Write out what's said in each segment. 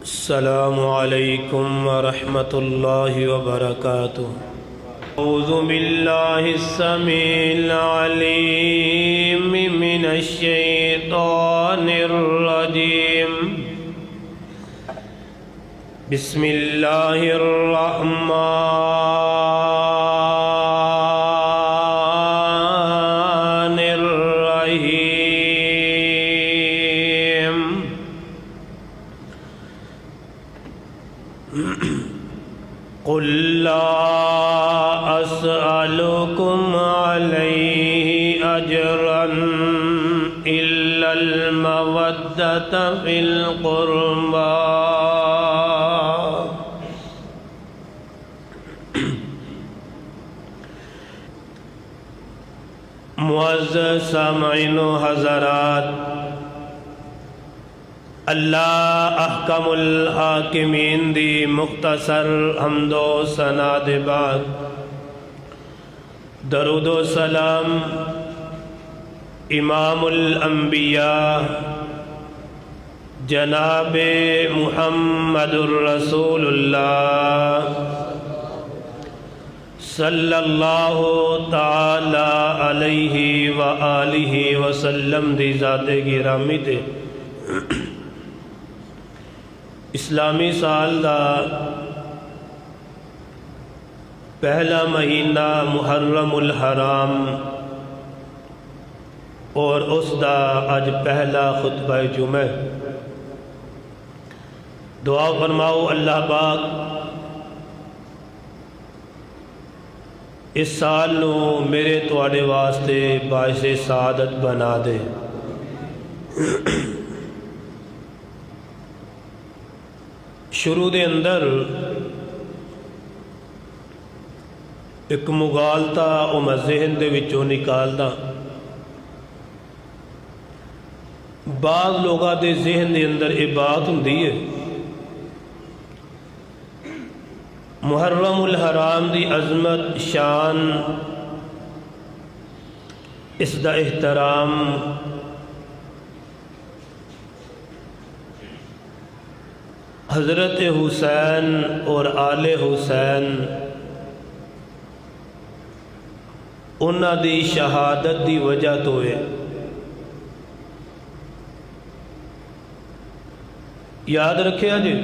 السلام علیکم ورحمۃ اللہ وبرکاتہ۔ اعوذ باللہ السمیع العلیم من الشیطان الرجیم، بسم اللہ الرحمن الرحیم۔ قل لا اسألكم عليه اجرا الا المودة في القربى۔ معزز سامعین و حضرات، اللہ احکم الحاکمین دی مختصر حمد و ثنا دے بعد درود و سلام امام الانبیاء جناب محمد الرسول اللہ صلی اللہ تعالی علیہ وآلہ وسلم دی ذات گرامی تے اسلامی سال دا پہلا مہینہ محرم الحرام اور اس دا اج پہلا خطبہ جمعہ۔ دعا فرماؤ اللہ پاک اس سال نو میرے تواڈے واسطے باعث سعادت بنا دے۔ شروع دے اندر ایک مغالطہ او میں ذہن دے وچوں نکالدا۔ بعض لوگاں دے ذہن دے اندر یہ بات ہوندی ہے محرم الحرام دی عظمت، شان، اس دا احترام حضرت حسین اور آل حسین انہاں دی شہادت دی وجہ تو ہے۔ یاد رکھیا جی،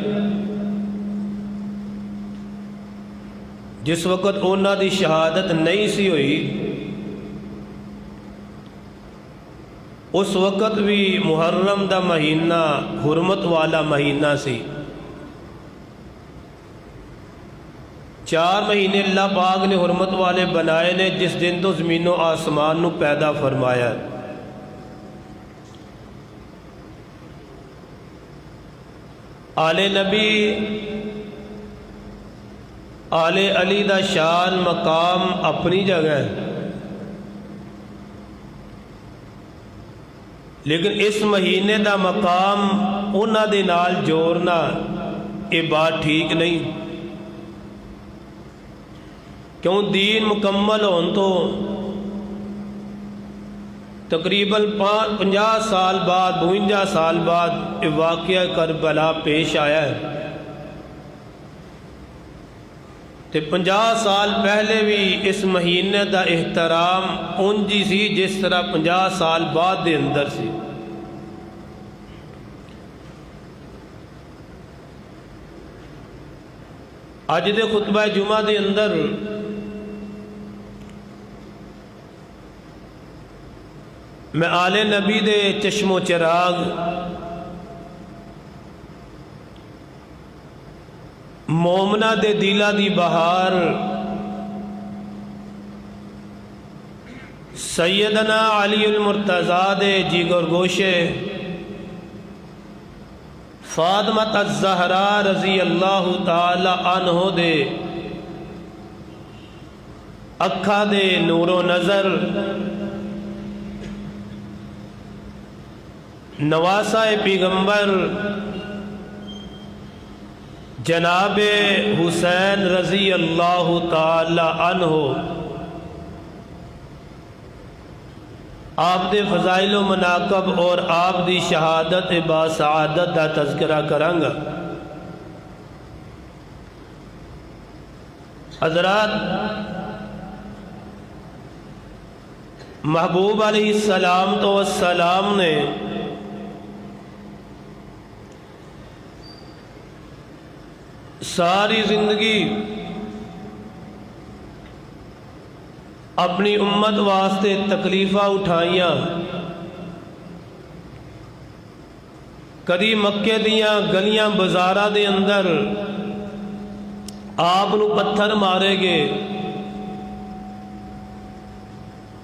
جس وقت انہاں دی شہادت نہیں سی ہوئی اس وقت بھی محرم دا مہینہ حرمت والا مہینہ سی۔ 4 مہینے اللہ پاک نے حرمت والے بنائے نے، جس دن تو زمین و آسمان نو پیدا فرمایا۔ آل نبی آل علی دا شان مقام اپنی جگہ ہے، لیکن اس مہینے دا مقام انہاں دے نال جوڑنا یہ بات ٹھیک نہیں، کیوں دین مکمل ہون تو تقریباً 50 سال بعد 52 سال بعد یہ واقعہ کربلا پیش آیا ہے، تے 50 سال پہلے بھی اس مہینے دا احترام اونجی سی جس طرح 50 سال بعد دے اندر سی۔ اج دے خطبہ جمعہ دے اندر میں آل نبی دے چشم و چراغ مومنہ دے دلہ دی بہار سیدنا علی المرتضیٰ دے جگر گوشے فاطمہ الزہراء رضی اللہ تعالی عنہ دے اکھا دے نور و نظر نواسہ پیغمبر جناب حسین رضی اللہ تعالی عنہ آپ دے فضائل و مناقب اور آپ دی شہادت با سعادت دا تذکرہ کرانگا۔ حضرات، محبوب علیہ السلام تو والسلام نے ساری زندگی اپنی امت واسطے تکلیفاں اٹھائیاں. کدی مکے دیاں گلیاں بازاراں دے اندر آپ نو پتھر مارے گے،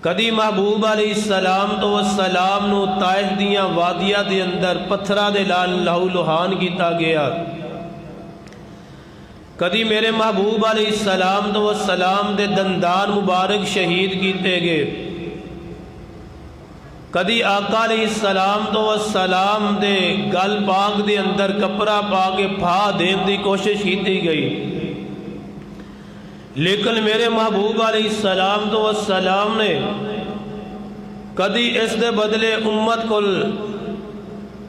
کدی محبوب علیہ السلام تو والسلام نو طائف دیاں وادیاں دے اندر پتھراں دے لال لہو لہان کیتا گیا، کدی میرے محبوب علیہ السلام تو والسلام دے دندان مبارک شہید کیتے گئے، کدی آقا علیہ السلام تو والسلام دے گل پاک دے اندر کپڑا پا کے پھا دین دی کوشش کیتی گئی. لیکن میرے محبوب علیہ السلام تو والسلام نے کدی اس دے بدلے امت کو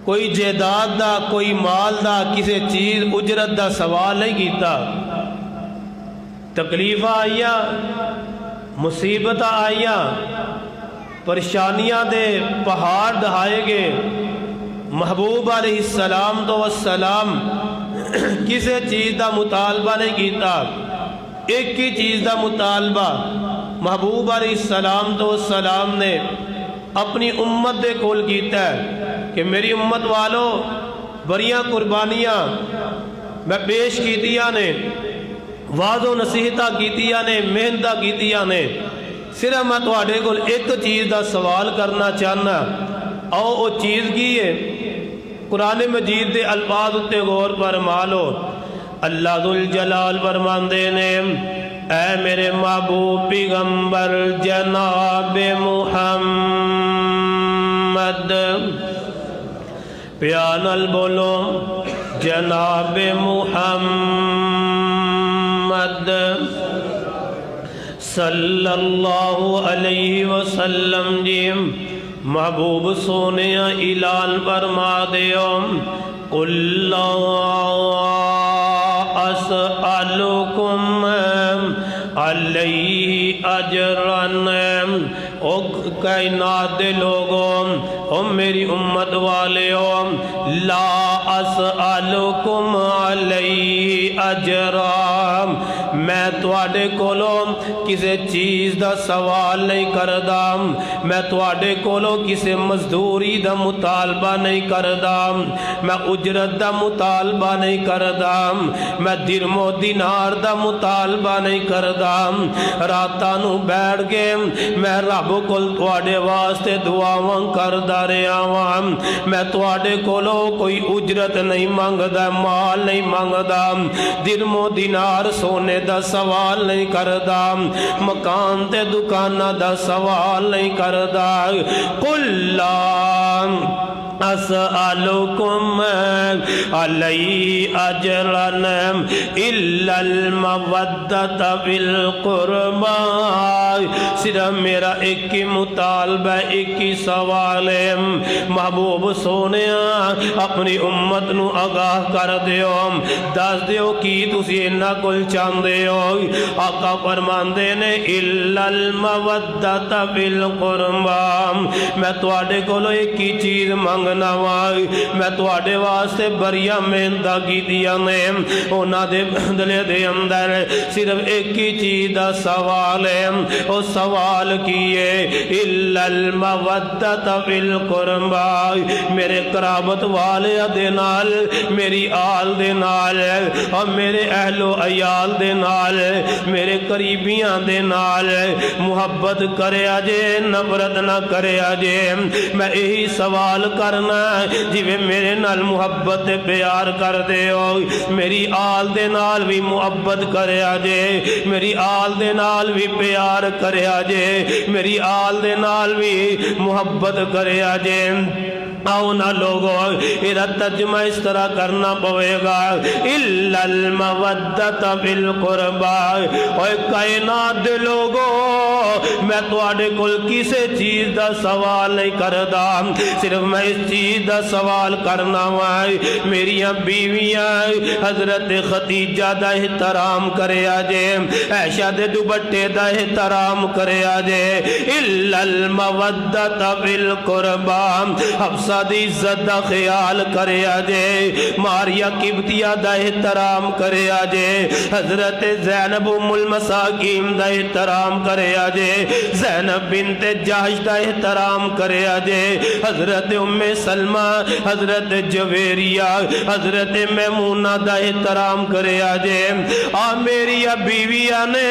کوئی جائیداد دا، کوئی مال دا، کسی چیز اجرت دا سوال نہیں کیتا. تکلیفاں آئیاں، مصیبت آئیاں، پریشانیاں دے پہاڑ دہائے گے، محبوب علیہ السلام تو والسلام کسی چیز دا مطالبہ نہیں کیتا. ایک ہی چیز دا مطالبہ محبوب علیہ السلام تو والسلام نے اپنی امت دے کول کیتا ہے کہ میری امت والو بڑیاں قربانیاں میں پیش کیتیاں نے، وعظ و نصیحتاں کیتیاں نے، محنتاں کیتیاں نے، صرف میں تواڈے کول ایک چیز دا سوال کرنا چاہنا. او او چیز کی ہے؟ قرآن مجید دے الفاظ اتے غور فرما لو. اللہ ذوالجلال فرماندے نے، اے میرے محبوب پیغمبر جناب محمد، پیانل بولو، جناب محمد صلی اللہ علیہ وسلم جی محبوب سونے اعلان فرما دیو، قل لا اسألکم علیہ اجرن. او کائنات دے لوگوں، او میری امت والےوں، لا اسألکم علیہ اجرا، میں تواڈے کولوں کسی چیز دا سوال نہیں کردا، میں تواڈے کولوں کسی مزدوری دا مطالبہ نہیں کردا، میں اجرت دا مطالبہ نہیں کردا، میں درم و دینار دا مطالبہ نہیں کردا. راتاں نو بیٹھ کے میں رب کول تواڈے واسطے دعاواں کردا رہیا واں. میں تواڈے کولوں کوئی اجرت نہیں منگدا، مال نہیں منگدا، درم و دینار سونے دا سوال نہیں کردا، مکان تے دکاناں دا سوال نہیں کردا. قل لا اسألکم علیہ اجرن الا المودۃ بالقربى. صرف میرا ایک ہی مطالبہ، ایک ہی سوال ہے. محبوب سونے اپنی امت نو آگاہ کر دیو، دس دیو کی تسی انہاں کول چاہندے ہو. آقا فرماندے نے الا المودۃ بالقربى، میں تواڈے کولوں ایک ہی چیز منگ میں تواڈے واسطے بڑیاں محنتاں کیتیاں نے، انہاں دے بدلے دے اندر صرف ایک ہی چیز دا سوال ہے. او سوال کیے الا المودۃ بالقربى، میرے قرابت والے دے نال، میری آل دے نال، اور میرے اہل و عیال دے نال، میرے قریبیاں دے نال محبت کریا جے، نفرت نہ کریا جے. میں یہی سوال کرنا جی میرے نال محبت پیار کر دے ہو، میری آل دے نال بھی محبت کریا جے، میری آل دے نال بھی پیار کریا جے، میری آل دے نال بھی محبت کریا جے. آؤ نہ لوگو اذا ترجمہ اس طرح کرنا پوے گا الا المودت بالقربا، اوے کائنات دے لوگو میں تواڈے کول کسے چیز دا سوال نہیں کردا، صرف میں اس چیز دا سوال کرنا وا میریاں بیویاں حضرت خدیجہ دا احترام کرے آجے، عائشہ دے دوپٹے دا احترام کرے آجے، الا المودت بالقربا، حفصہ دی عزت دا خیال کرے آجے، ماریا قبطیہ دا احترام کرے آجے، حضرت زینب ام المساکین دا احترام کرے آجے، زینب بنت جہش دا احترام کرے آجے، حضرت ام سلمہ، حضرت جویریہ، حضرت میمونہ دا احترام کرے آجے، میری بیویاں نے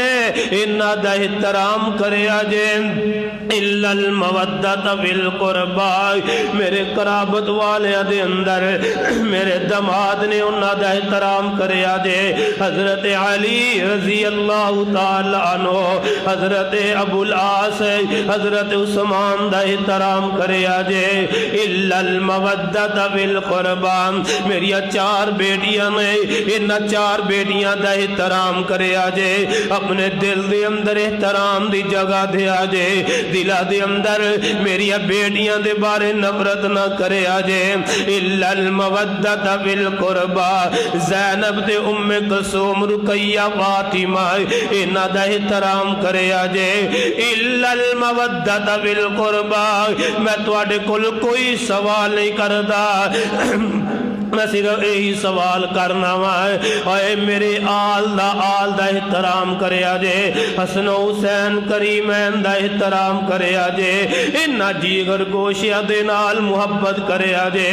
انہاں دا احترام کرے آجے، الا المودت بالقربا، میرے قرابت والے دے اندر میرے دماد نے انہاں دا احترام کرے آجے، حضرت علی رضی اللہ تعالی عنہ، حضرت ابو العاص، حضرت عثمان دا احترام کرے آجے، الا المودت بالقربا، میری چار بیٹیاں نے انہاں چار بیٹیاں دا احترام کرے آجے، اپنے دل دے اندر احترام دی جگہ دے آجے، دلہ دے اندر میری بیٹیاں دے بارے نفرت نہ کرے آجے، الا المودت بالقربا، زینب دے ام کلثوم رقیہ فاطمہ انہاں دا احترام کرے آجے، الا المودت بالقربا، میں تواڈے کول کوئی سوال نہیں کردا، میں صرف یہی سوال کرنا اے میرے آل دا احترام کرے آجے، حسن و حسین کریمین دا احترام کرے آجے، انہاں جیگر گوشیاں دے نال محبت کرے آجے،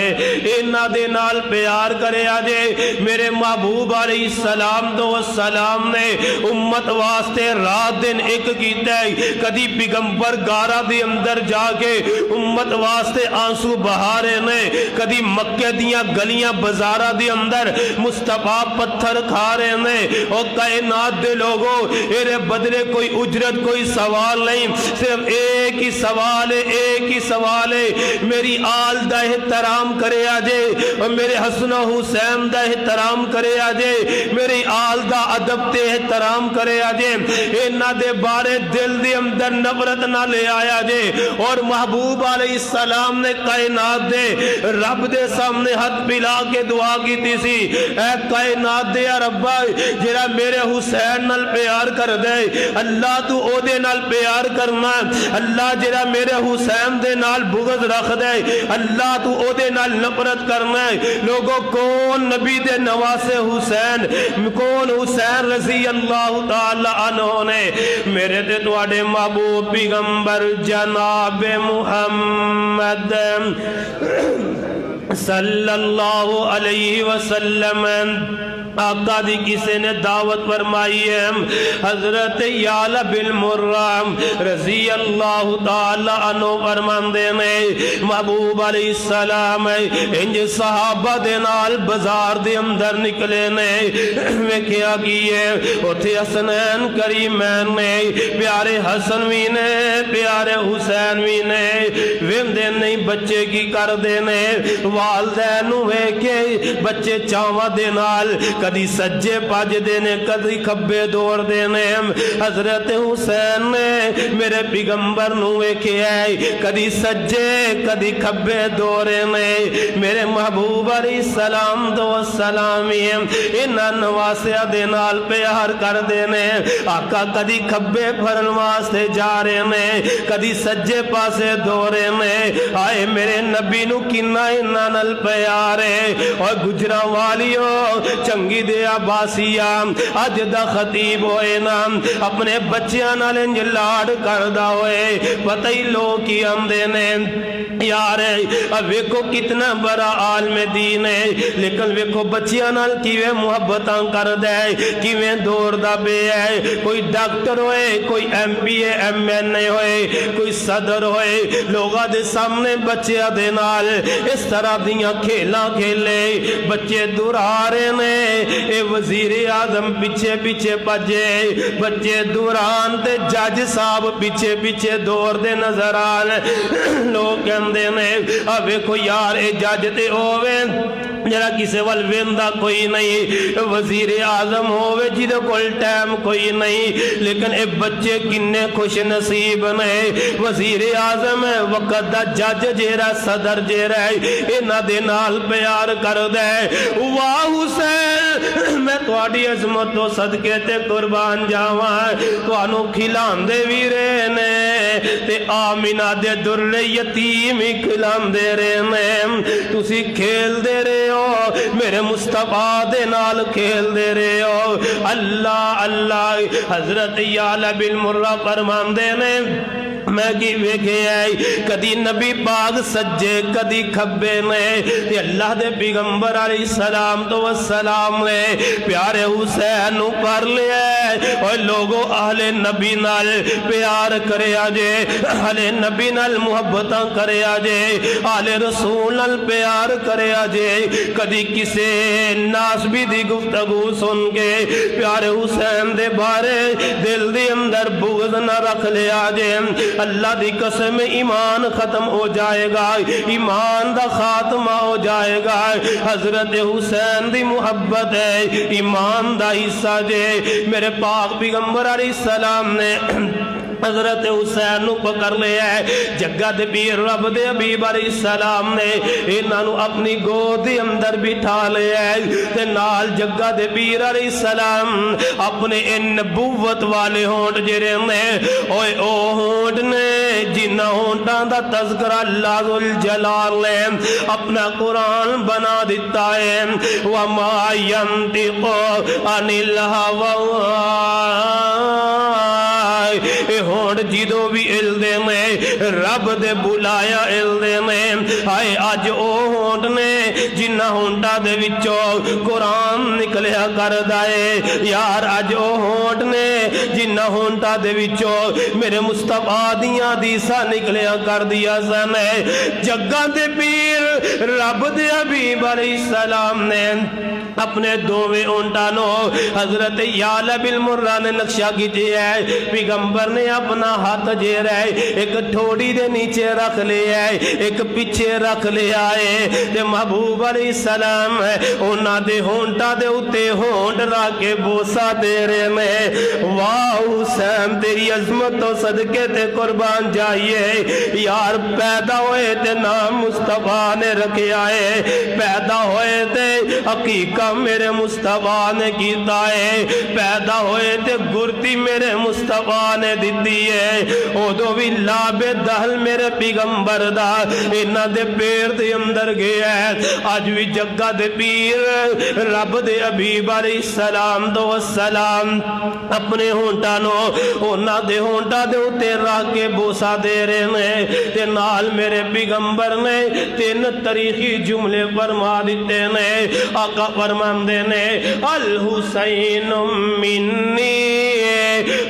انہاں دے نال پیار کرے آجے، میرے محبوب علیہ السلام تو السلام نے امت واسطے رات دن ایک کیتا ہے، کدی پیغمبر گارہ دے اندر جا کے امت واسطے آنسو بہارے نے، کدی مکہ دیاں گلیاں بازارہ دی اندر مصطفیٰ پتھر کھا رہے ہیں، اور کائنات دے لوگوں ایرے بدلے کوئی اجرت کوئی سوال نہیں، صرف ایک ہی سوال ہے، ایک ہی سوال ہے، میری آل دا احترام کرے آجے، اور میرے حسن و حسین دا احترام کرے آجے، میری آل دا ادب تے احترام کرے آجے، انہاں دے بارے دل دے اندر نفرت نہ لے آیا جے، اور محبوب علیہ السلام نے کائنات دے رب دے سامنے ہاتھ پلا کے دعا کی تھی سی، اے کائنات دے ربا جڑا میرے حسین نال پیار کر دے، اللہ تو او دے نال پیار کرنا، اللہ جڑا میرے حسین دے نال بغض رکھ دے، اللہ تو او دے نال نفرت کرنا، لوگوں کون نبی دے نواسے حسین، کون حسین رضی اللہ تعالی عنہ نے، میرے تے تواڈے محبوب پیغمبر جناب محمد صلی اللہ علیہ وسلم آقا دی کسے نے دعوت فرمائی ہے، حضرت یعلا بن مرام رضی اللہ تعالی عنہ فرماندے نے محبوب علیہ السلام انج صحابہ دے نال بازار دے اندر نکلے نے، ویکھیا کیے اوتھے حسنین کریمین نے، پیارے حسن وی نے پیارے حسین وی نے، ویندے نہیں بچے کی کر دے نے، والدین ویکھے بچے چاواں دے نال کدی سجے پاج دینے کدی کھبے دوڑ دینے، حضرت حسین نے میرے پیغمبر نو ویکھے آئے کدی سجے کدی کھبے دوڑے نے، میرے محبوب علیہ السلام تو السلامی انہاں نواسیہ دے نال پیار کر دینے، آقا کدی کھبے پھرن واسطے جا رہے نے کدی سجے پاسے دوڑے نے، آئے میرے نبی نو کنا انہاں نال پیار ہے، اور گجرا والیوں چنگی دے عباسیہ اج دا خطیب ہوئے نا اپنے بچیاں نال انج لاڈ کردہ ہوئے، پتہ ہی لوگ کی آمدے نے یار اب ویکھو کتنا بڑا عالم دین ہے، لیکن ویکھو بچیاں نال کیویں محبتاں کر دے، کیویں دور دا بے ہے، کوئی ڈاکٹر ہوئے کوئی M P A M N A ہوئے کوئی صدر ہوئے، لوگاں دے سامنے بچیاں دے نال اس طرح دیاں کھیلاں کھیلے بچے دورا رہے نے اے وزیر اعظم پیچھے پیچھے پجے بچے دوران تے جج صاحب پیچھے پیچھے دور دے نظر آن لوگ کہندے نے ویکھو یار اے جج تے ہووے جڑا کسے ول ویندا کوئی نہیں وزیر اعظم ہووے جدے کول ٹائم کوئی نہیں لیکن اے بچے کنے خوش نصیب نے وزیر اعظم وقت دا جج جیڑا صدر جیڑا انہاں دے نال پیار کردا ہے واہ حسین میں تہاڈی عظمت تو صدقے تے قربان جاواں تانوں کھلاندے وی رہے نے تے آمینہ دے در یتیم ہی کھلاندے رہے نے تسی کھیل دے رہے ہو میرے مصطفیٰ دے نال کھیل دے رہے ہو اللہ اللہ حضرت یعلا بن مرہ فرماندے نے میں کی ویکھے آئی کدی نبی پاک سجے کدی کھبے نے تے اللہ دے پیغمبر علیہ السلام تو والسلام نے پیارے حسین نو پر لیا اور لوگوں اہل نبی نال پیار کرے آجے اہل نبی نال محبتاں کرے آجے اہل رسول نال پیار کرے آجے کدی کسے ناس بھی دی گفتگو سن کے پیارے حسین دے بارے دل دے اندر بغض نہ رکھ لے آجے اللہ دی قسم ایمان ختم ہو جائے گا ایمان دا خاتمہ ہو جائے گا حضرت حسین دی محبت ہے ایمان دا حصہ جے میرے پاک پیغمبر علیہ السلام نے حضرت حسین نو پکڑ لیا ہے جگہ دے پیر رب دے حبیب علیہ السلام نے انہاں نو اپنی گود دے اندر بٹھا لیا ہے تے نال جگہ دے پیر علیہ السلام اپنے ان نبوت والے ہونٹ جڑے نے اوے او ہونٹ نے جنہاں ہونٹاں دا تذکرہ اللہ ذوالجلال نے اپنا قرآن بنا دیتا ہے وما ينطق عن الهوى اے ہونٹ جدو بھی علدے میں رب دے بلایا علدے میں آئے آج او ہونٹ نے جنہ ہونٹا دے وچوں قرآن نکلیا کر دائے یار آج او ہونٹ نے جنہ ہونٹا دے وچوں میرے مصطفیٰ دیاں دیسا نکلیا کر دیا سنے جگہ دے پیر رب دے حبیب علیہ السلام نے اپنے دوویں اونٹانو حضرت یعلا بن مرہ نے نقشہ کیجئے ہے پیغمبر نے اپنا ہاتھ جے رہے ایک ٹھوڑی دے نیچے رکھ لے آئے ایک پیچھے رکھ لے آئے تے محبوب علیہ السلام انہاں دے ہونٹا دے اتے ہونٹ رکھ کے بوسا دے رہے میں واہ حسین تیری عظمت تو صدقے تے قربان جائیے یار پیدا ہوئے تے نام مصطفیٰ نے رکھے آئے پیدا ہوئے تے حقیقہ میرے مصطفیٰ نے کیتا ہے پیدا ہوئے تے گرتی میرے مصطفیٰ نے دیتی ہے او دو بھی لاب دہل میرے پیغمبر دا انہ دے پیر دے اندر گیا ہے آج بھی جگہ دے پیر رب دے حبیب علیہ السلام دو والسلام اپنے ہونٹانو انہ دے ہونٹا دے اتے راہ کے بوسا دے رہے نے تے نال میرے پیغمبر نے تین تاریخی جملے فرما دیتے نے آقا فرماندے نے الحسین منی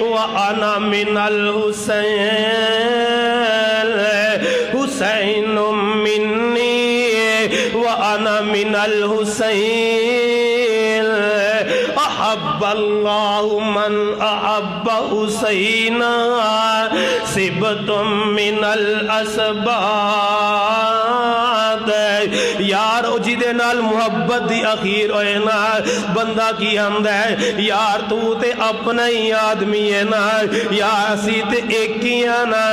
وانا من الحسین حسین منی وانا من الحسین احب اللہ من احب حسینا سبت من الاسباد یار او جدے نال محبت دی اخیر ہوئے نا بندہ کی حمد ہے یار تو تے اپنا ہی آدمی ہے نا یا اسی تے ایک ہی نا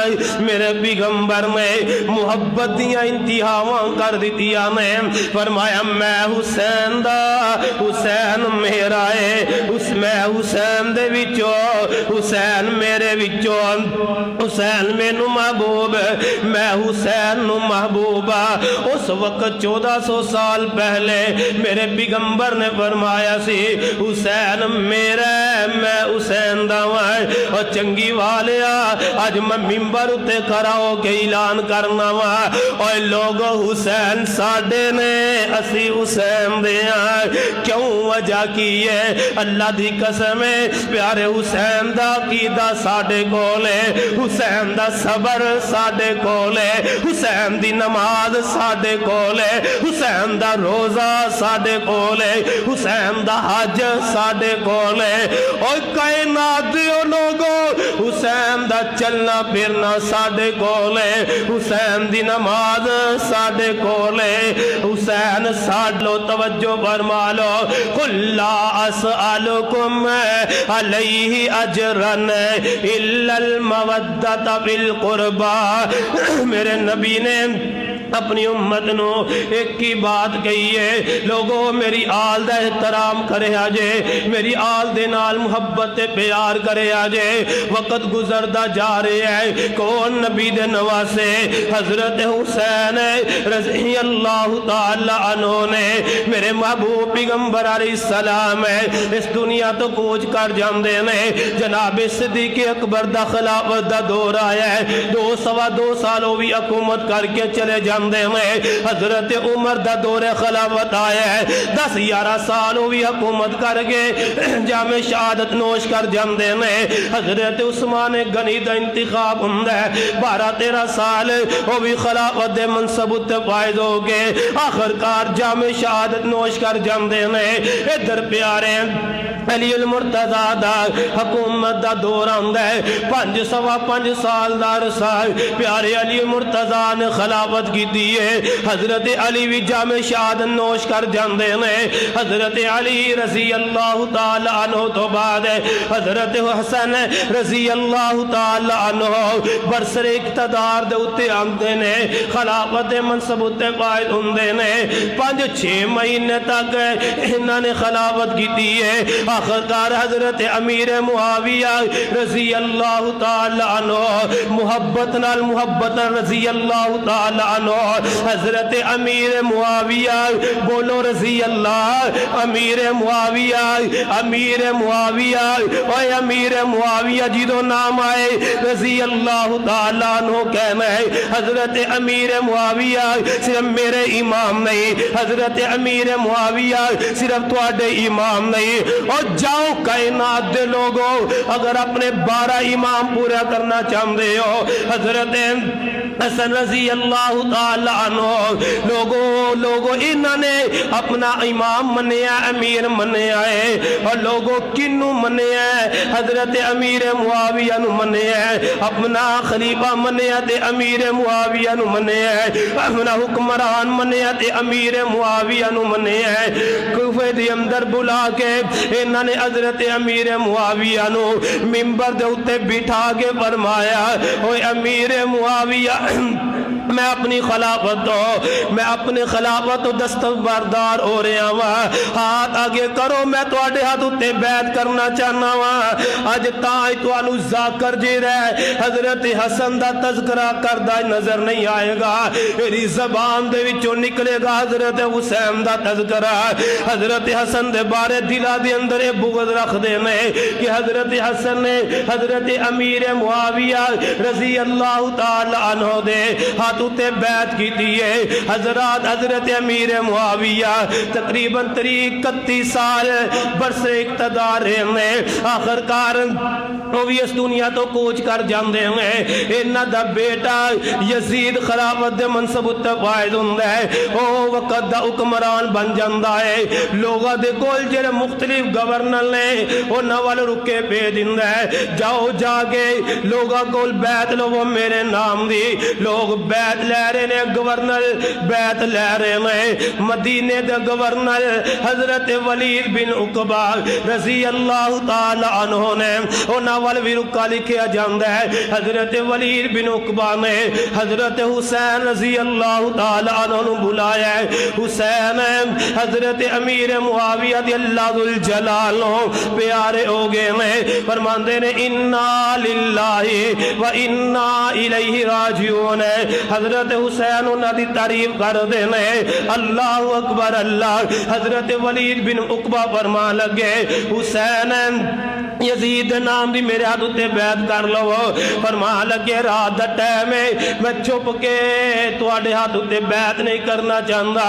میرے پیغمبر میں محبت دیا انتہاواں کر دیتیا میں فرمایا میں حسین دا حسین میرا ہے اس میں حسین دے وچو حسین میرے وچو حسین میں نو محبوب میں حسین نو محبوبہ اس وقت 1400 سال پہلے میرے پیغمبر نے فرمایا سی حسین میرا میں حسین داوائے اور چنگی والیا آج میں ممبر اتے کھڑا ہو کے اعلان کرنا وا اور لوگوں حسین ساڑے نے اسی حسین دے آئے کیوں وجہ کی ہے اللہ دی قسم ہے پیارے حسین دا عقیدہ ساڈے کول ہے حسین دا صبر ساڈے کول ہے حسین دی نماز ساڈے کول ہے حسین دا روزہ ساڈے کول ہے حسین دا حج ساڈے کول ہے اور کائنات دیو لوگو حسین دا چلنا پھرنا ساڈے کول ہے حسین دی نماز ساڈے کول ہے حسین ساڈو توجہ فرما لو قل لا اسألکم علیہ اجرن الا المودۃ فی القربى میرے نبی نے اپنی امت نو ایک کی بات کہی ہے لوگوں میری آل دا احترام کرے آجے میری آل دے نال محبت پیار کرے آجے وقت گزردہ جا رہے ہیں کون نبی دے نواسے حضرت حسین رضی اللہ تعالی عنہ نے میرے محبوب پیغمبر علیہ السلام ہے اس دنیا تو کوچ کر جاندے نے جناب صدیق اکبر دا خلافت دا دور آیا ہے 2 سالوں بھی حکومت کر کے چلے جاندے میں حضرت عمر دا دور خلافت آیا ہے 10-11 سالوں بھی حکومت کر کے جام شہادت نوش کر جاندے میں حضرت عثمان غنی دا انتخاب ہوندا ہے 12-13 سال وہ بھی خلافت دے منصب تے فائز ہو گئے آخرکار جام شہادت نوش کر جاندے میں ادھر پیارے علی المرتضیٰ دا حکومت دا دور آندا ہے 5 سال دا عرصہ پیارے علی مرتضیٰ نے خلافت کی دیئے حضرت علی بھی جامع شہادت نوش کر جاندے نے حضرت علی رضی اللہ تعالی عنہ تو بعد حضرت حسن رضی اللہ تعالی عنہ برسر اقتدار دے اتے آندے نے خلافت منصب اتے قائد ہوندے نے 5-6 مہینے تک انہاں نے خلافت کی دیئے آخرکار حضرت امیر معاویہ رضی اللہ تعالی عنہ محبت رضی اللہ تعالی عنہ حضرت امیر معاویہ بولو رضی اللہ امیر معاویہ اوے امیر معاویہ جدو نام آئے رضی اللہ تعالی عنہ کہنا ہے حضرت امیر معاویہ صرف میرے امام نہیں حضرت امیر معاویہ صرف تواڈے امام نہیں اور جاؤ کائنات دے لوگوں اگر اپنے 12 امام پورا کرنا چاہتے ہو حضرت حسن رضی اللہ تعالی عنہ لوگوں انہوں نے اپنا امام منیا امیر منیا ہے اور لوگوں کنو منیا ہے حضرت امیر معاویہ نو منیا ہے اپنا خلیفہ منیا تے امیر معاویہ نو منیا ہے اپنا حکمران منیا تے امیر معاویہ نو منیا ہے کوفے دے اندر بلا کے انہوں نے حضرت امیر معاویہ نو منبر دے اتے بٹھا کے فرمایا اوے امیر معاویہ میں اپنی خلافت دستبردار ہو رہا ہوں ہاتھ آگے کرو میں تواڈے ہاتھ اتے بیعت کرنا چاہنا ہوں اج تاں تانوں ذاکر جی رہے حضرت حسن دا تذکرہ کردہ نظر نہیں آئے گا میری زبان دے وچوں نکلے گا حضرت حسین دا تذکرہ حضرت حسن دے بارے دلا دے اندر بغض رکھ دے میں کہ حضرت حسن نے حضرت امیر معاویہ رضی اللہ تعالی عنہ دے ہاتھ اتے بیعت کی دیئے حضرت امیر معاویہ تقریباً 31 سال برس اقتدار میں آخرکار وہ بھی اس دنیا تو کوچ کر جاندے ہیں انہاں دا بیٹا یزید خلافت دے منصب اتے فائز ہوندا ہے او وقت دا حکمران بن جاندا ہے لوگاں دے کول جڑے مختلف گورنر نے انہاں وال رکے پے دیندا ہے جاؤ جا کے لوگاں کول بیعت لو میرے نام دی لوگ بیعت لے رہے نے گورنر بیعت لے رہے نے مدینے دے گورنر حضرت ولید بن عقبہ رضی اللہ تعالی عنہ نے انہاں وال بھی رکا لکھیا جاندا ہے حضرت ولید بن عقبہ نے حضرت حسین رضی اللہ تعالی عنہ نو بلایا ہے حسین حضرت امیر معاویہ دی اللہ ذو الجلال پیارے ہو گئے میں فرماندے نے انا للہ و انا الیہ راجعون حضرت حسین انہاں دی تعریف کر دے نے اللہ اکبر اللہ حضرت ولید بن عقبہ فرما لگے حسین یزید نام دی میرے ہاتھ اتے بیعت کر لو فرما لگے رات دا ٹائم ہے میں چھپ کے تواڈے ہاتھ اتے بیعت نہیں کرنا چاہتا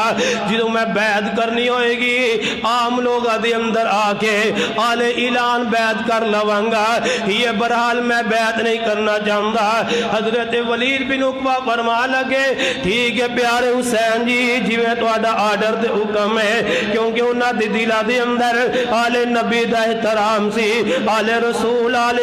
جدوں میں بیعت کرنی ہوئے گی عام لوگاں دے اندر آ کے آل اعلان بیعت کر لواں گا یہ برحال میں بیعت نہیں کرنا چاہتا حضرت ولید بن عقبہ فرما لگے ٹھیک ہے پیارے حسین جی جویں تواڈا آرڈر تے حکم ہے کیونکہ انہاں دے دلاں دے اندر آل نبی دا احترام سی آل رسول آل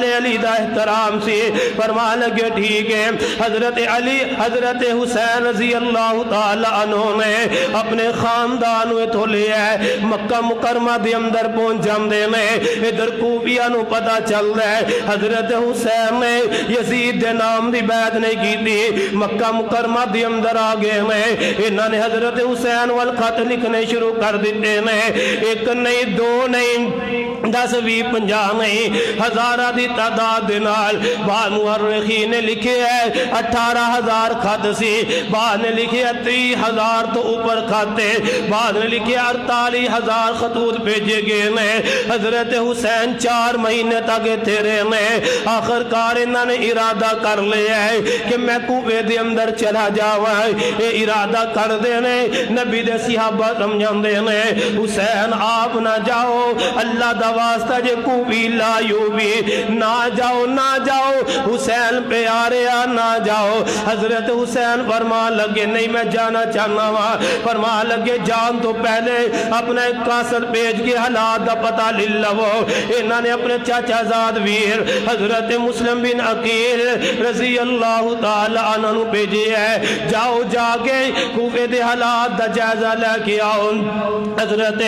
علی دا احترام سی فرما لگے ٹھیک ہے حضرت علی حضرت حسین رضی اللہ تعالی عنہ نے اپنے خاندان وچ لیا ہے مکہ مکرمہ دے اندر پہنچ جاندے نے ادھر کوفیہ نو پتہ چل رہا ہے حضرت حسین نے یزید دے نام دی بیعت نہیں کیتی مکہ مکرمہ دے اندر آ گئے نے انہاں نے حضرت حسین وال خط لکھنے شروع کر دیتے نے ایک نہیں دو نہیں 10 20 50 نہیں ہزاراں دی تعداد دے نال بعض مورخین نے لکھے ہے 18,000 خط سی بعض نے لکھے 30,000 تو اوپر خط ہے بعض نے لکھے 48,000 خطوط بھیجے گئے نے حضرت حسین 4 مہینے تک تھے رہے آخر کار انہاں نے ارادہ کر لیا ہے کہ میں کوفے دے اندر چلا جاواں یہ ارادہ کر دے نے نبی دے صحابہ سمجھاندے نے حسین آپ نہ جاؤ اللہ دا واسطہ جے کوفی لا یوبی نہ جاؤ حسین پیارے نہ جاؤ حضرت حسین فرما لگے نہیں میں جانا چاہنا وا فرما لگے جان تو پہلے اپنا ایک قاصد بھیج کے حالات دا پتہ لے لو انہاں نے اپنے چاچا زاد ویر حضرت مسلم بن عقیل رضی اللہ تعالی عنہ نو بھیجے ہے جاؤ جا کے کوفے دے حالات دا جائزہ لے کے آؤ حضرت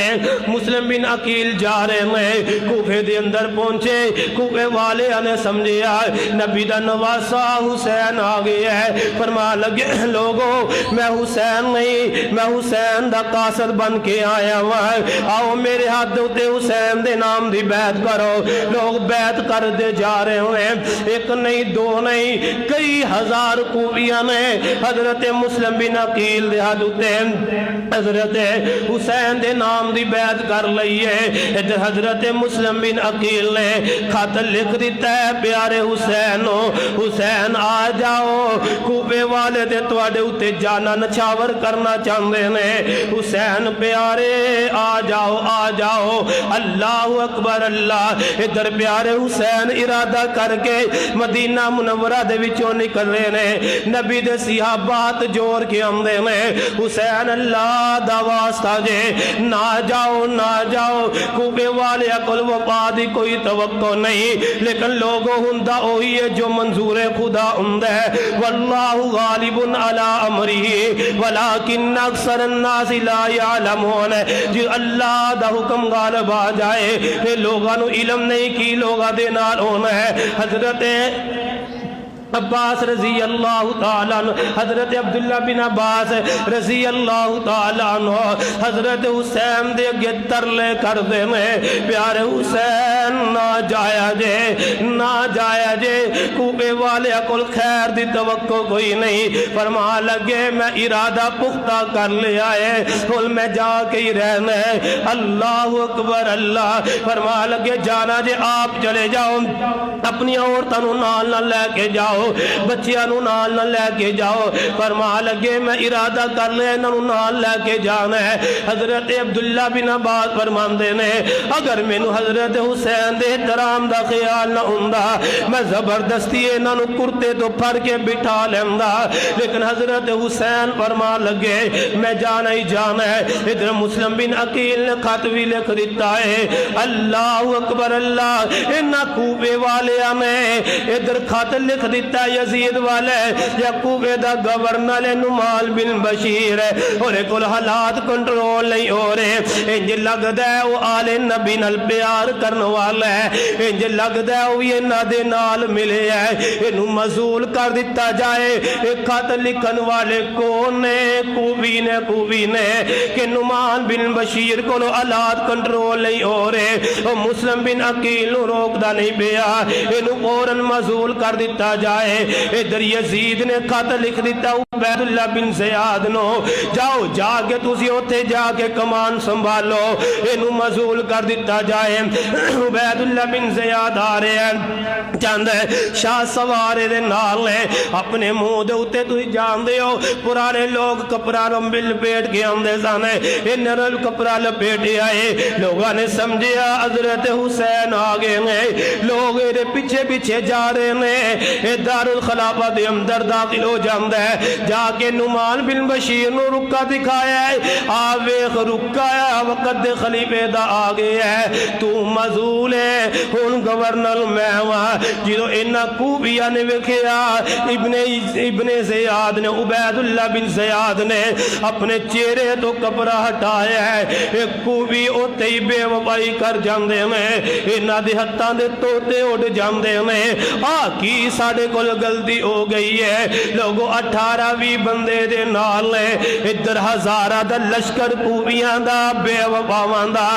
مسلم بن عقیل جا رہے ہیں کوفے دے اندر پہنچے کوفے والے نے سمجھیا نبی دا نواسا حسین آ گیا ہے فرما لگے لوگوں میں حسین نہیں میں حسین دا قاصد بن کے آیا ہوں آؤ میرے ہاتھ تے حسین دے نام دی بیعت کرو لوگ بیعت کر دے جا رہے ہیں ایک نہیں دو نہیں کئی ہزار کوفیاں نے حضرت مسلم بن عقیل دے ہاتھ تے حضرت حسین دے نام دی بیعت کر لئی ہے ادھر حضرت مسلم بن عقیل نے خط لکھ دیتا ہے پیارے حسین آ جاؤ کوفے والے تے تواڈے اوتے جانا نچھاور کرنا چاہندے نے حسین پیارے آ جاؤ اللہ اکبر اللہ ادھر پیارے حسین ارادہ کر کے مدینہ منورہ دے وچوں نکل رہے نے نبی دے صحابات جوڑ کے آندے نے حسین اللہ دا واسطہ جے نہ جاؤ کوفے والے کول وفا دی کوئی توقع نہیں لیکن لوگوں ہوندا اوہی ہے جو منظور خدا ہوندا ہے واللہ غالب علی امرہ ولکن اکثر الناس لا یعلمون جو اللہ دا حکم غالب آ جائے کہ لوگاں نو علم نہیں کی لوگاں دے نال ہونا ہے حضرت عباس رضی اللہ تعالیٰ عنہ حضرت عبداللہ بن عباس رضی اللہ تعالیٰ عنہ حضرت حسین دے اگے ترلے کر دے میں پیارے حسین نہ جایا جے کوفے والے کول خیر دی توقع کوئی نہیں فرما لگے میں ارادہ پختہ کر لیا ہے کل میں جا کے ہی رہنا ہے اللہ اکبر اللہ فرما لگے جانا جے آپ چلے جاؤ اپنی عورتوں نو نال نہ لے کے جاؤ بچیاں نو نال نہ لے کے جاؤ فرما لگے میں ارادہ کر لیا انہاں نو نال لے کے جانا ہے حضرت عبداللہ بن عباس فرماندے نے اگر مینوں حضرت حسین دے احترام دا خیال نہ ہوندا میں زبردستی انہاں نو کرتے تو پھڑ کے بٹھا لیندا لیکن حضرت حسین فرما لگے میں جانا ہی جانا ہے ادھر مسلم بن عقیل نے خط بھی لکھ دیتا ہے اللہ اکبر اللہ انہاں کوفے والے نے ادھر خط لکھ دیتا یزید والے یعقوب دا گورنر نعمان بن بشیر اور کول حالات کنٹرول نہیں ہو رہے انج لگدا ہے وہ آل نبی نال پیار کرن والا ہے انج لگدا ہے وہ انہاں دے نال ملے ہے اینو مزول کر دتا جائے ایک خط لکھن والے کون نے کوفی نے کہ نعمان بن بشیر کول حالات کنٹرول نہیں ہو رہے وہ مسلم بن عقیل نو روکدا نہیں پیا اینو فوراً مزول کر دتا جائے ہے۔ ادھر یزید نے خط لکھ دیتا عبید اللہ بن زیاد نو، جاؤ جا کے تسی اوتھے جا کے کمان سنبھالو، اینو مزول کر دیتا جائے۔ عبید اللہ بن زیاد آ رہے ہیں، چاند شاہ سوارے دے نال ہے، اپنے منہ دے اتے تسی جان دے ہو پرانے لوگ کپڑا رمبل لپیٹ کے آندے سانے، انہر کپڑا لپیٹے آئے، لوگاں نے سمجھیا حضرت حسین آگے ہیں، لوگ ایرے پیچھے پیچھے جا رہے ہیں، دار الخلافہ دے اندر داخل ہو جاندہ ہے، جا کے نعمان بن بشیر نو رکا دکھایا ہے، آویخ رکایا وقت دے خلیفے دا آگے ہے، تو مزول ہے ہون گورنر میں وہاں، جدو انہا کوبیا نے وکھیا ابن زیاد نے عبید اللہ بن زیاد نے اپنے چہرے تو کپڑا ہٹایا ہے، ایک کوبی اوتے ہی بے وفائی کر جاندے میں، انہا دی حتاں دے توتے اڑ جاندے میں، کی ساڑے کل گلتی ہو گئی ہے، لوگو 18 بندے دے نال ہے، ادھر ہزارہ دا لشکر کوبیاں دا بے وفاوان دا،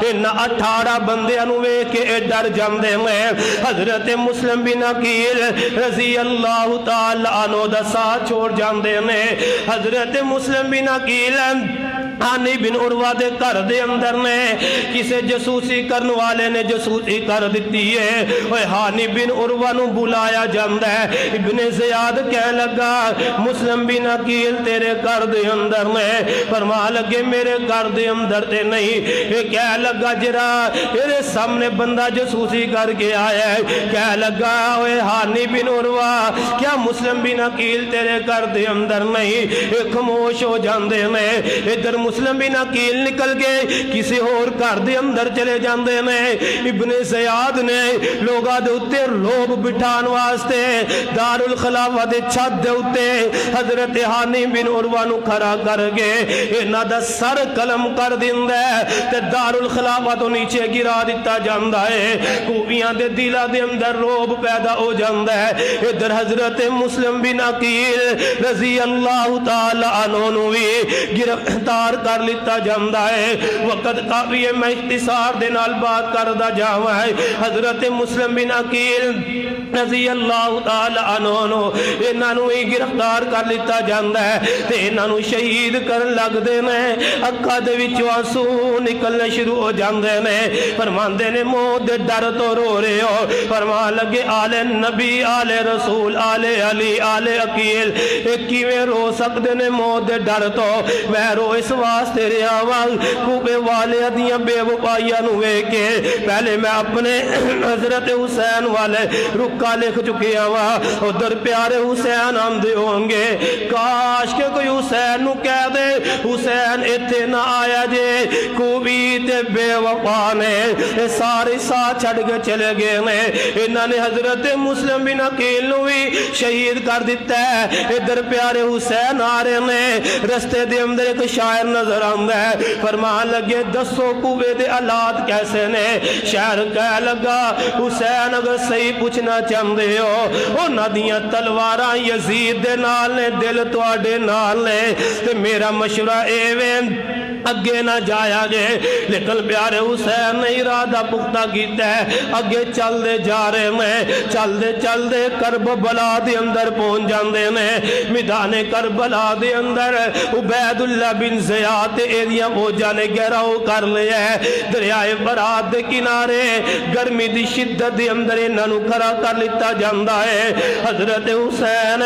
انہا 18 بندے انوے کے ڈر جاندے میں، حضرت مسلم بن عقیل رضی اللہ تعالیٰ عنہ دا ساتھ چھوڑ جاندے میں، حضرت مسلم بن عقیل ہانی بن عروہ دے کر دے اندر نے کسے جسوسی کرن والے نے جسوسی کر دیتی ہے، ہانی بن عروہ نو بلایا جاندہ ہے، ابن زیاد کہہ لگا مسلم بن عقیل تیرے کر دے اندر نے، فرما لگے میرے کر دے اندر تے نہیں، یہ کہہ لگا جرا میرے سامنے بندہ جسوسی کر کے آیا ہے، کہہ لگا اوے ہانی بن عروہ کیا مسلم بن عقیل تیرے کر دے اندر نہیں، ایک خاموش ہو جاندے میں، ادھر مسلم بن عقیل نکل کے کسی اور کر دے اندر چلے جاندے میں، ابن زیاد نے لوگا دے اتے روب بٹھان واسطے دار الخلافہ دے چھت دے اتے حضرت ہانی بن عروہ نو کھڑا کر گے، انہا دا سر قلم کر دیندہ ہے تے دار الخلافہ تو نیچے گرا دیتا جاندہ ہے، کوبیاں دے دلہ دے اندر روب پیدا ہو جاندہ ہے، ادھر حضرت مسلم بن عقیل رضی اللہ تعالیٰ عنہ نوی گرفتار کر لیتا جاندہ ہے، وقت کافی ہے میں اختصار دے نال بات کردہ جاوہ ہے، حضرت مسلم بن عقیل رضی اللہ تعالیٰ عنہ انہاں نو ہی گرفتار کر لیتا جاندہ ہے، تے انہاں نو شہید کر لگ دے نے، اکھا دے وچوں آنسو نکلنے شروع ہو جاندے نے، فرماندے نے موت دے ڈر تو رو رہے ہو، فرما لگے آل نبی آل رسول آل علی آل عقیل ایکی میں رو سکتے نے موت دے ڈر تو، میں رو اس واسطے رہا آواز کوبے والے دیاں بے وفائیاں نوے کے، پہلے میں اپنے حضرت حسین والے رکا لکھ چکے آواز، ادھر پیارے حسین ہم دے ہوں گے، کاش کہ کوئی حسین نو کہہ دے حسین اتھے نہ آیا جے، کوبی تے بے وفا نے سارے ساتھ چھڑ کے چلے گئے نے، انہاں نے حضرت مسلم بن عقیل نوی شہید کر دیتا ہے، ادھر پیارے حسین آ رہے نے، رستے دے اندر ایک شاعر نظر آندہ ہے، فرمان لگے دسو کوبے دے آلات کیسے نے، شاعر کہہ لگا حسین اگر صحیح پوچھنا چاہندے ہو، انہاں دیاں تلواراں یزید دے نال نے، دل تواڈے نال نے، تے میرا مشورہ ایویں اگے نہ جایا جے، لیکن پیارے حسین نے ارادہ پختہ کیتا ہے، اگے چل دے جا رہے میں، چل دے کربلا دے اندر پہنچ جاندے نے، میدان کربلا دے اندر عبید اللہ بن زیاد ایریاں فوجاں نے گھیراؤ کر لیا ہے، دریائے فرات دے کنارے گرمی دی شدت دے اندر انہاں نو کھڑا کر لیتا جاندا ہے، حضرت حسین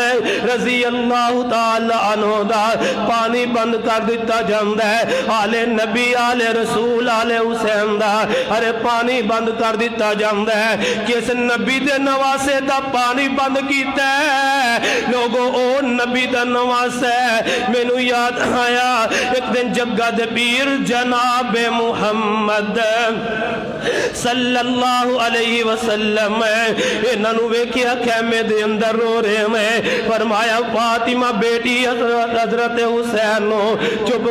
رضی اللہ تعالی عنہ دا پانی بند کر دیتا جاندا ہے، آل نبی آل رسول آل حسین دا ارے پانی بند کر دیتا جاندا ہے، کس نبی دے نواسے دا پانی بند کیتا ہے، لوگوں او نبی دا نواسے، میں نو یاد آیا ایک دن جگہ دے پیر جناب محمد صلی اللہ علیہ وسلم انہاں نو ویکھیا خیمے دے اندر رو رہے میں، فرمایا فاطمہ بیٹی حضرت حسین نو چپ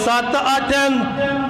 7-8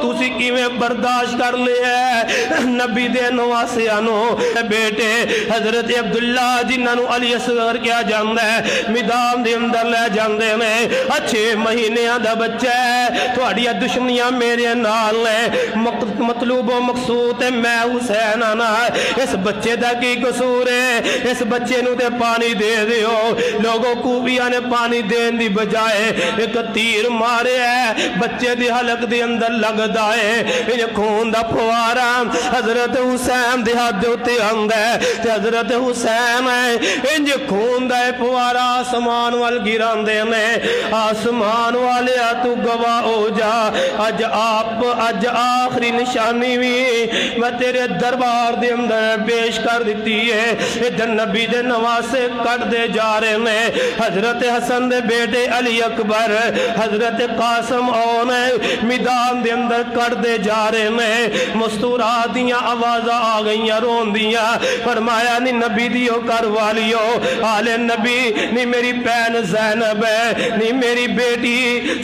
تسی کیویں برداشت کر لیا نبی دے نواسیاں نو بیٹے حضرت عبداللہ جنہاں نو علی اصغر کیا جاندا ہے میدان دے اندر لے جاندے نے 6 مہینیاں دا بچہ ہے تہاڈیاں دشمنیاں میرے نال نے مطلوب و مقصود ہے میں حسین آنا اس بچے دا کی قصور ہے اس بچے نو تے پانی دے دیو لوگوں کوبیاں نے پانی دین دی بجائے ایک تیر مارے ہے بچے دی حلق دے اندر لگدا ہے یہ خون دا پھوارا حضرت حسین دے ہاتھ دے اوتے آندا ہے تے حضرت حسین ہے انج خون دا پھوارا آسمان وال گراندے نے آسمان والے تو گواہ ہو جا اج آخری نشانی بھی میں تیرے دربار دے اندر پیش کر دیتی ہے ادھر نبی دے نواسے کٹ دے جا رہے ہیں حضرت حسن دے بیٹے علی اکبر حضرت قاسم اونے میدان دے اندر کٹ دے جا رہے ہیں مستورات دیاں آوازاں آ گئیاں رون دیاں فرمایا نی نبی دیو کر والیو آل نبی نی میری پین زینب ہے نی میری بیٹی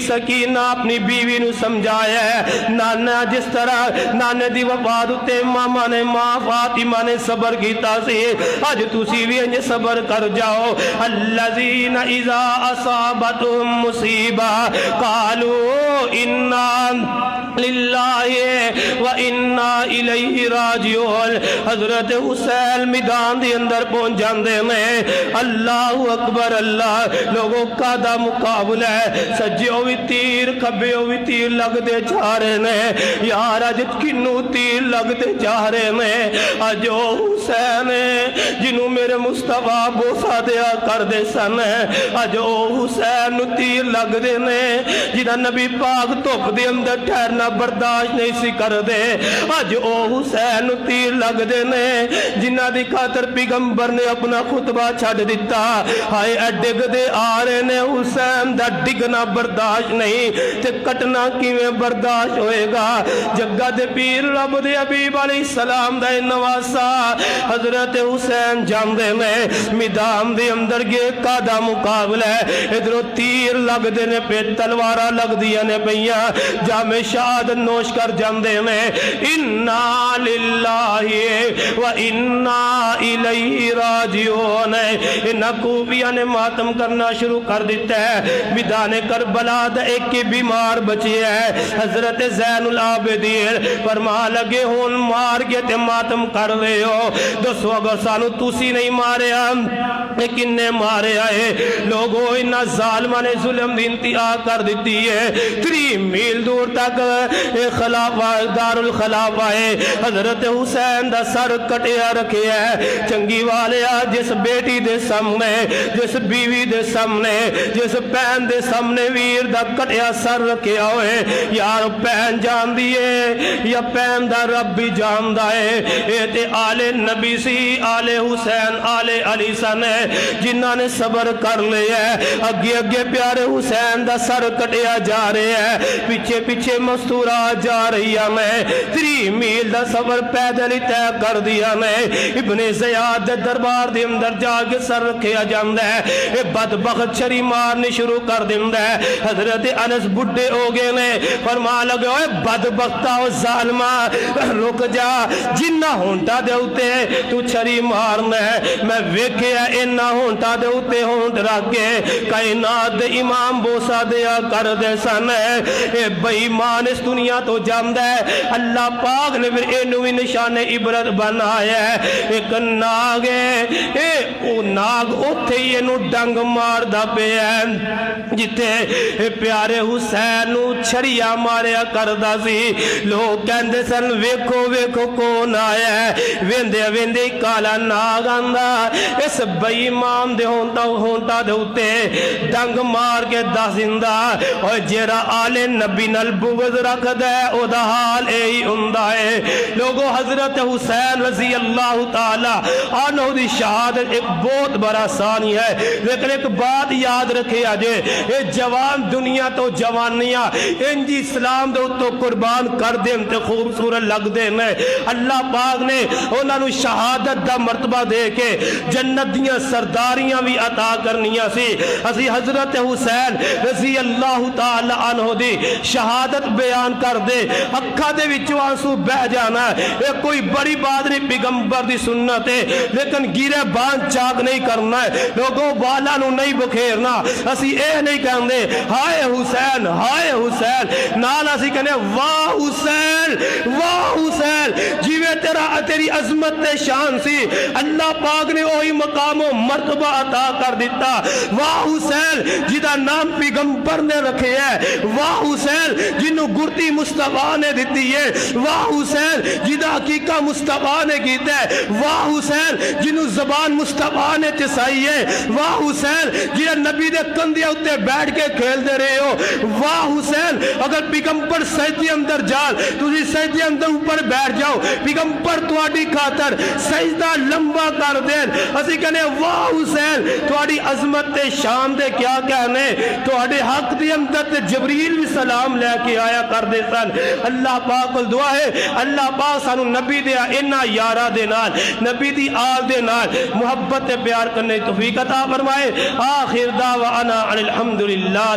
سکینہ اپنی بیوی نو سمجھایا ہے نانا جس طرح نانے دی وفات تے ماما نے ماں فاطمہ نے صبر کیتا سی اج تسی بھی انج صبر کر جاؤ الذین اذا اصابتهم مصیبہ قالوا انا للہ و انا الیہ راجعون حضرت حسین میدان دے اندر پہنچ جاندے میں اللہ اکبر اللہ لوگوں کا دا مقابلہ ہے سجے ہوئی تیر کھبے ہوئی تیر لگ دے جا رہے نے یار اج کنو تیر لگ دے جا رہے نے اج او حسین جنوں میرے مصطفیٰ بوسا دیا کر دے سن اج او حسین تیر لگ دے نے جنہ نبی پاک دھوپ دے اندر ٹھہرنا برداشت نہیں سی کر دے اج او حسین تیر لگ دے نے جنہ دی خاطر پیغمبر نے اپنا خطبہ چھڈ دیتا ہائے ڈگ دے آ رہے نے حسین دا ڈگنا برداشت نہیں تے کٹنا کیویں برداشت ہوئے گا جگہ دے پیر رب دے حبیب علیہ السلام دا نواسا حضرت حسین جاندے میں میدان دے اندر گے کا دا مقابلہ ہے ادھروں تیر لگ دے نے پہ تلوارا لگ دیا نے پہیاں جام شہادت نوش کر جاندے میں انا للہ و انا الیہ راجعون انہاں کوبیاں نے ماتم کرنا شروع کر دیتا ہے میدان کربلا دا ایک کی بیمار بچی ہے حضرت زین العابدین فرما لگے ہون مار کے تے ماتم کر لے ہو دسو اگر سانو تسی نہیں مارے لیکن نے مارے آئے لوگوں انہا ظالمہ نے ظلم دی انتہا کر دیتی ہے 3 میل دور تک دار الخلافہ ہے حضرت حسین دا سر کٹیا رکھے ہے چنگی والیا جس بیٹی دے سامنے جس بیوی دے سامنے جس پین دے سامنے ویر دا کٹیا سر رکھے ہوئے یار پین جان دیئے یا پین دا رب بھی جان دائے اے تے آل نبی سی آل حسین آل علی سن جنہاں نے صبر کر لیا ہے اگے اگے پیارے حسین دا سر کٹیا جا رہے ہیں پیچھے پیچھے مستورہ جا رہی ہے میں 3 میل دا سفر پیدل ہی طے کر دیا میں ابن زیاد دے دربار دے اندر جا کے سر رکھیا جاندہ ہے اے بدبخت چھری مارنی شروع کر دیندہ ہے حضرت انس بڈھے ہو گئے نے فرما لگے اوے بدبختہ و ظالمہ رک جا جنہ ہونٹا دے ہوتے تو چھری مارنا ہے میں ویکھے انہ ہونٹا دے ہوتے ہونٹ رکھ کے کائنات دے امام بوسا دیا کر دے سن اے بھئی مان اس دنیا تو جاندہ ہے اللہ پاک نے پھر انوی نشان عبرت بنایا ہے ایک ناگ ہے اے او ناگ اتھے ہی انو ڈنگ مار دا پہ ہے جتے پیارے حسین نو چھڑیا ماریا کردہ سی لوگ کہندے سن ویکھو ویکھو کون آیا ہے ویندے ویندے کالا ناگ آندہ اس بئی مان دے ہونٹا دے ہوتے ڈنگ مار کے دا زندہ اور جیرا آل نبی نال بغض رکھ دے او دا حال اے ہی اندہ ہے لوگوں حضرت حسین رضی اللہ تعالی عنہ دی شہادت ایک بہت بڑا ثانی ہے، لیکن ایک بات یاد رکھے آجے، یہ جوان دنیا تو جوانیاں انجی اسلام دے تو قربان کر دیں تے خوبصورت لگ دیں، اللہ پاک نے انہاں نو شہادت دا مرتبہ دے کے جنت دیاں سرداریاں بھی عطا کرنیاں سی۔ اسی حضرت حسین رضی اللہ تعالی عنہ دی شہادت بیان کر دے، اکھا دے وچوں آنسو بہ جانا ہے، یہ کوئی بڑی بات نہیں، پیغمبر دی سنت ہے، لیکن گیرے بان چاک نہیں کرنا ہے، لوگوں والا نو نہیں بکھیرنا۔ اسی اے نہیں کہندے ہائے حسین ہائے حسین، نال اسی کہنے واہ حسین واہ حسین، جیوے تیری عظمت تے شان سی، اللہ پاک نے وہی مقام و مرتبہ عطا کر دیتا۔ واہ حسین جدا نام پیغمبر نے رکھے ہے، واہ حسین جنہوں گرتی مصطفیٰ نے دیتی ہے، واہ حسین جدا حقیقہ مصطفیٰ نے کیتا ہے، واہ حسین جنہوں زبان مصطفیٰ نے چسائی ہے، واہ حسین جنہوں نبی دے کندھے اتے بیٹھ کے کھیل دے رہے ہو، واہ حسین اگر پیغمبر سجدے اندر جال تسی سجدے اندر اوپر بیٹھ جاؤ، پیغمبر تواڈی خاطر سجدہ لمبا کر دین، اسی کہنے واہ حسین تواڈی عظمت تے شان دے کیا کہنے، تواڈے حق دے اندر تے جبریل بھی سلام لے کے آیا کر دے سن۔ اللہ پاک کو دعا ہے اللہ پاک سانو نبی دے انہاں یاراں دے نال نبی دی آل دے نال محبت تے پیار کرنے توفیق عطا فرمائے۔ آخر دعوانا الحمدللہ۔